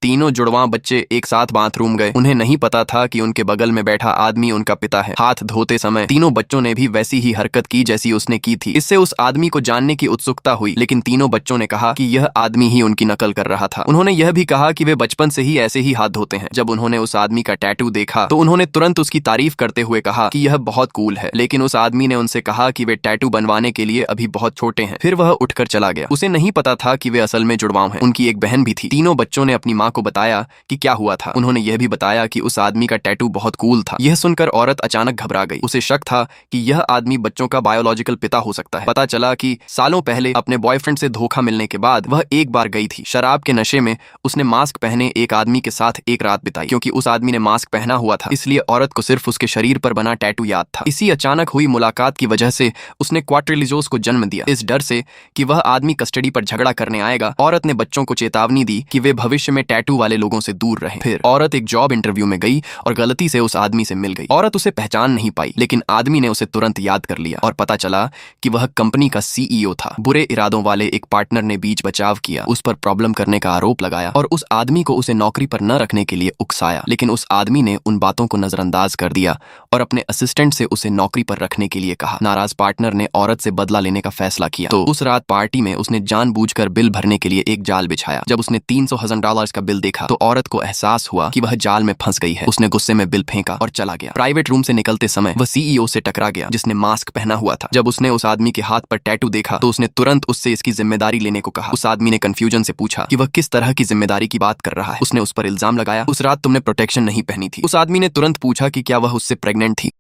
तीनों जुड़वां बच्चे एक साथ बाथरूम गए। उन्हें नहीं पता था कि उनके बगल में बैठा आदमी उनका पिता है। हाथ धोते समय तीनों बच्चों ने भी वैसी ही हरकत की जैसी उसने की थी। इससे उस आदमी को जानने की उत्सुकता हुई, लेकिन तीनों बच्चों ने कहा कि यह आदमी ही उनकी नकल कर रहा था। उन्होंने यह भी कहा कि वे बचपन से ही ऐसे ही हाथ धोते हैं। जब उन्होंने उस आदमी का टैटू देखा तो उन्होंने तुरंत उसकी तारीफ करते हुए कहा कि यह बहुत कूल है, लेकिन उस आदमी ने उनसे कहा कि वे टैटू बनवाने के लिए अभी बहुत छोटे हैं। फिर वह उठकर चला गया। उसे नहीं पता था कि वे असल में जुड़वां हैं। उनकी एक बहन भी थी। तीनों बच्चों ने अपनी माँ को बताया कि क्या हुआ था। उन्होंने यह भी बताया कि उस आदमी का टैटू बहुत कूल था। यह सुनकर औरत अचानक घबरा गई। उसे शक था कि यह आदमी बच्चों का बायोलॉजिकल पिता हो सकता है। पता चला कि सालों पहले अपने बॉयफ्रेंड से धोखा मिलने के बाद वह एक बार गई थी। शराब के नशे में उसने मास्क पहने एक आदमी के साथ एक रात बिताई। क्योंकि उस आदमी ने मास्क पहना हुआ था, इसलिए औरत को सिर्फ उसके शरीर पर बना टैटू याद था। इसी अचानक हुई मुलाकात की वजह से उसने क्वाट्रिलिजोस को जन्म दिया। इस डर से कि वह आदमी कस्टडी पर झगड़ा करने आएगा, औरत ने बच्चों को चेतावनी दी कि वे भविष्य में टैटू वाले लोगों से दूर रहें। फिर औरत एक जॉब इंटरव्यू में गई और गलती से उस आदमी से मिल गई। औरत उसे पहचान नहीं पाई, लेकिन आदमी ने उसे तुरंत याद कर लिया और पता चला कि वह कंपनी का सीईओ था। बुरे इरादों वाले एक पार्टनर ने बीच बचाव किया, उस पर प्रॉब्लम करने का आरोप लगाया और उस आदमी को उसे नौकरी पर न रखने के लिए उकसाया। लेकिन उस आदमी ने उन बातों को नजरअंदाज कर दिया और अपने असिस्टेंट से उसे नौकरी पर रखने के लिए कहा। नाराज पार्टनर ने औरत से बदला लेने का फैसला किया, तो उस रात पार्टी में उसने जानबूझकर बिल भरने के लिए एक जाल बिछाया। जब उसने $300,000 का बिल देखा तो औरत को एहसास हुआ कि वह जाल में फंस गई है। उसने गुस्से में बिल फेंका और चला गया। प्राइवेट रूम से निकलते समय वह सीईओ से टकरा गया, जिसने मास्क पहना हुआ था। जब उसने उस आदमी के हाथ पर टैटू देखा तो उसने तुरंत उससे इसकी जिम्मेदारी लेने को कहा। उस आदमी ने कंफ्यूजन से पूछा कि वह किस तरह की जिम्मेदारी की बात कर रहा है। उसने उस पर इल्जाम लगाया, उस रात तुमने प्रोटेक्शन नहीं पहनी थी। उस आदमी ने तुरंत पूछा कि क्या वह उससे प्रेग्नेंट थी।